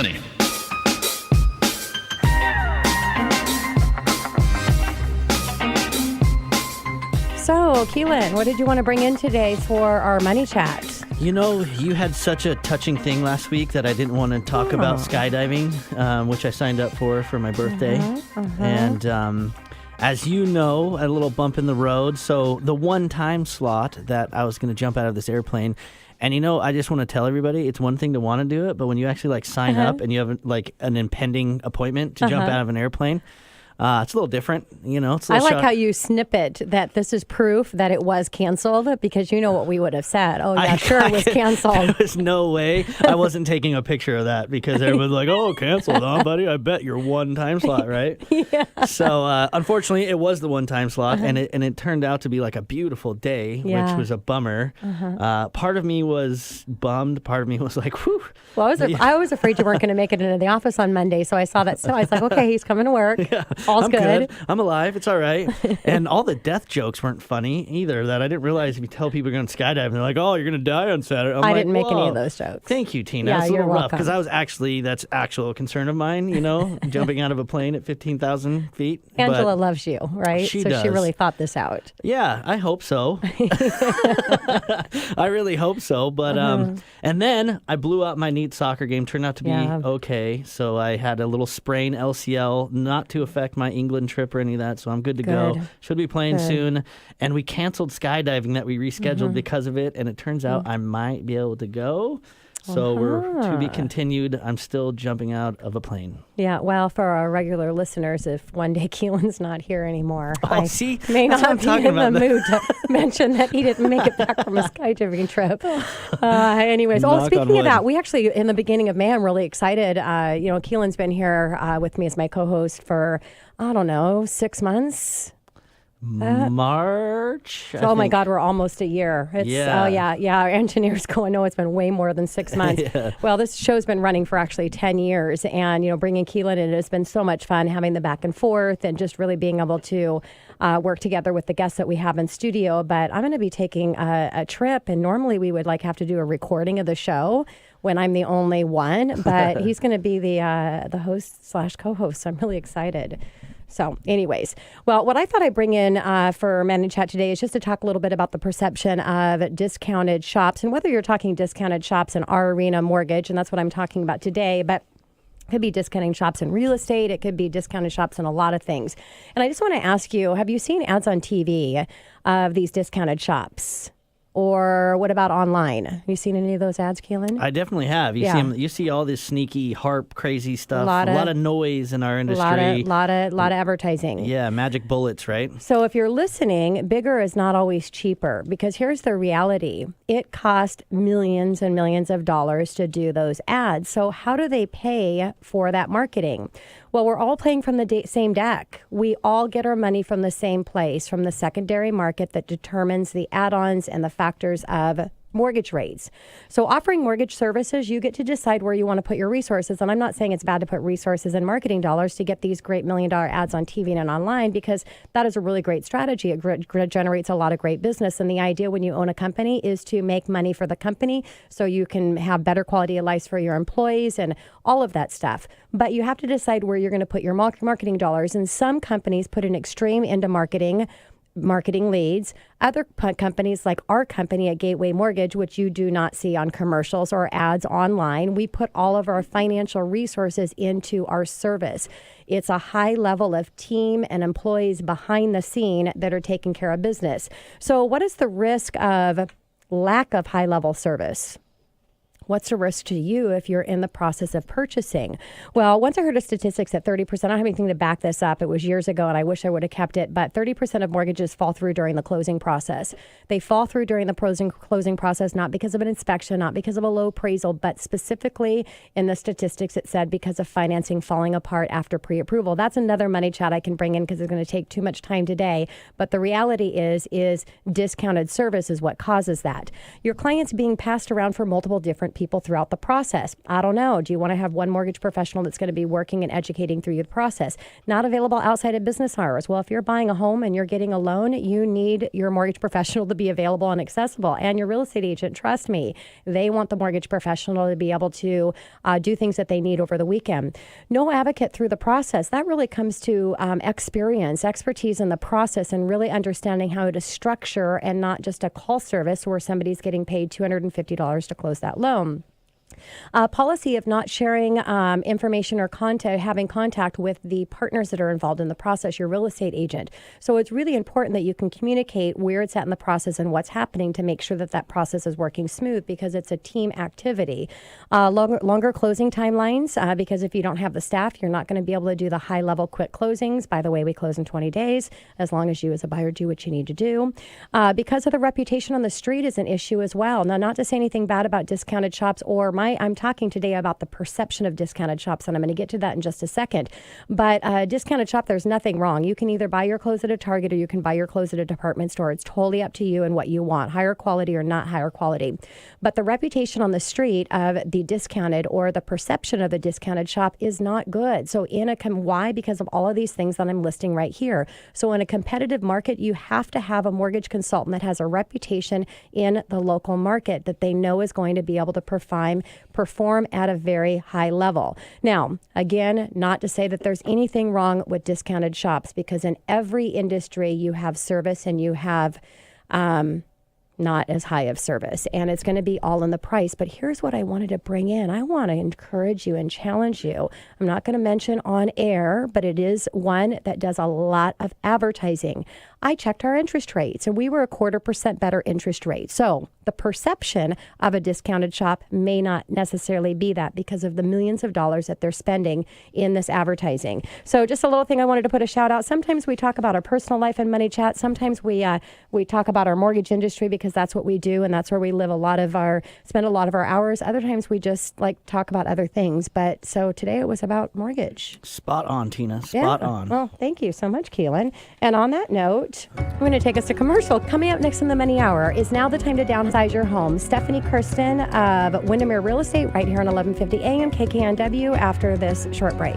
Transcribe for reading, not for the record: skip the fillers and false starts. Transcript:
money. So, Keelan, what did you want to bring in today for our money chat? You know, you had such a touching thing last week that I didn't want to talk about skydiving, which I signed up for my birthday. And as you know, a little bump in the road. So the one-time slot that I was going to jump out of this airplane, and you know, I just want to tell everybody, it's one thing to want to do it, but when you actually like sign up and you have like an impending appointment to jump out of an airplane, it's a little different, you know. It's a I little like how you snip it, that this is proof that it was canceled, because you know what we would have said. Oh, yeah, sure, it was canceled. There was no way. I wasn't taking a picture of that because everyone's like, oh, canceled, huh, buddy? I bet your one-time slot, right? Yeah. So, unfortunately, it was the one-time slot, and it turned out to be like a beautiful day, which was a bummer. Part of me was bummed. Part of me was like, whew. Well, I was afraid you weren't going to make it into the office on Monday, so I saw that. So I was like, okay, he's coming to work. Yeah. All's I'm good. I'm alive. It's all right. And all the death jokes weren't funny either. That I didn't realize if you tell people you're going to skydive, they're like, "Oh, you're going to die on Saturday." I didn't make any of those jokes. Thank you, Tina. Yeah, it's a little you're rough welcome. because that's actual concern of mine. You know, jumping out of a plane at 15,000 feet. Angela But loves you, right? She so does. she really thought this out. yeah, I hope so. I really hope so. But and then I blew out my neat soccer game. Turned out to be okay. So I had a little sprain LCL, not to affect my England trip or any of that. So I'm good to go. Should be playing soon. And we canceled skydiving that we rescheduled because of it. And it turns out I might be able to go. So we're to be continued. I'm still jumping out of a plane. Yeah, well, for our regular listeners, if one day Keelan's not here anymore, I see? may That's not what I'm be in the talking about. mood to mention that he didn't make it back from a skydiving trip. Anyways, Knock on speaking of wood. that, we actually, in the beginning of May, I'm really excited. Keelan's been here with me as my co-host for, I don't know, 6 months. March. Oh my God, we're almost a year. It's, Yeah. Our engineer's going, no, it's been way more than 6 months. Well, this show's been running for actually 10 years. And, bringing Keelan in has been so much fun, having the back and forth and just really being able to work together with the guests that we have in studio. But I'm going to be taking a trip, and normally we would have to do a recording of the show when I'm the only one, but he's going to be the host/co-host. So I'm really excited. So anyways, well, what I thought I'd bring in for Men in Chat today is just to talk a little bit about the perception of discounted shops, and whether you're talking discounted shops in our arena mortgage, and that's what I'm talking about today, but it could be discounting shops in real estate. It could be discounted shops in a lot of things. And I just want to ask you, have you seen ads on TV of these discounted shops? Or what about online? Have you seen any of those ads, Keelan? I definitely have. You see all this sneaky harp, crazy stuff. A lot of noise in our industry. A lot of advertising. Yeah, magic bullets, right? So if you're listening, bigger is not always cheaper, because here's the reality. It costs millions and millions of dollars to do those ads. So how do they pay for that marketing? Well, we're all playing from the same deck. We all get our money from the same place, from the secondary market that determines the add-ons and the factors of mortgage rates. So offering mortgage services, you get to decide where you want to put your resources. And I'm not saying it's bad to put resources and marketing dollars to get these great $1 million ads on TV and online, because that is a really great strategy. It generates a lot of great business. And the idea when you own a company is to make money for the company so you can have better quality of life for your employees and all of that stuff. But you have to decide where you're going to put your marketing dollars. And some companies put an extreme into marketing leads. Other companies, like our company at Gateway Mortgage, which you do not see on commercials or ads online, we put all of our financial resources into our service. It's a high level of team and employees behind the scene that are taking care of business. So what is the risk of lack of high level service? What's the risk to you if you're in the process of purchasing? Well, once I heard of statistics that 30%, I don't have anything to back this up. It was years ago, and I wish I would have kept it, but 30% of mortgages fall through during the closing process. They fall through during the closing process, not because of an inspection, not because of a low appraisal, but specifically in the statistics, it said because of financing falling apart after pre-approval. That's another money chat I can bring in because it's going to take too much time today. But the reality is discounted service is what causes that. Your client's being passed around for multiple different people throughout the process. I don't know. Do you want to have one mortgage professional that's going to be working and educating through the process? Not available outside of business hours. Well, if you're buying a home and you're getting a loan, you need your mortgage professional to be available and accessible. And your real estate agent, trust me, they want the mortgage professional to be able to do things that they need over the weekend. No advocate through the process. That really comes to expertise in the process, and really understanding how to structure and not just a call service where somebody's getting paid $250 to close that loan. Policy of not sharing information or having contact with the partners that are involved in the process, your real estate agent. So it's really important that you can communicate where it's at in the process and what's happening to make sure that that process is working smooth, because it's a team activity. Longer closing timelines, because if you don't have the staff, you're not going to be able to do the high-level quick closings. By the way, we close in 20 days, as long as you as a buyer do what you need to do. Because of the reputation on the street is an issue as well. Now, not to say anything bad about discounted shops I'm talking today about the perception of discounted shops, and I'm going to get to that in just a second. But discounted shop, there's nothing wrong. You can either buy your clothes at a Target or you can buy your clothes at a department store. It's totally up to you and what you want, higher quality or not higher quality. But the reputation on the street of the discounted, or the perception of the discounted shop, is not good. So why? Because of all of these things that I'm listing right here. So in a competitive market, you have to have a mortgage consultant that has a reputation in the local market that they know is going to be able to perform at a very high level. Now, again, not to say that there's anything wrong with discounted shops, because in every industry you have service and you have not as high of service, and it's going to be all in the price. But here's what I wanted to bring in. I want to encourage you and challenge you. I'm not going to mention on air, but it is one that does a lot of advertising. I checked our interest rates, and we were 0.25% better interest rate. So the perception of a discounted shop may not necessarily be that, because of the millions of dollars that they're spending in this advertising. So just a little thing I wanted to put a shout out. Sometimes we talk about our personal life and money chat. Sometimes we talk about our mortgage industry, because that's what we do, and that's where we spend a lot of our hours. Other times we just talk about other things. But so today it was about mortgage. Spot on, Tina. Spot on. Well, thank you so much, Keelan. And on that note, I'm going to take us to commercial. Coming up next in the Money Hour, is now the time to downsize your home. Stephanie Kirsten of Windermere Real Estate, right here on 1150 AM KKNW, after this short break.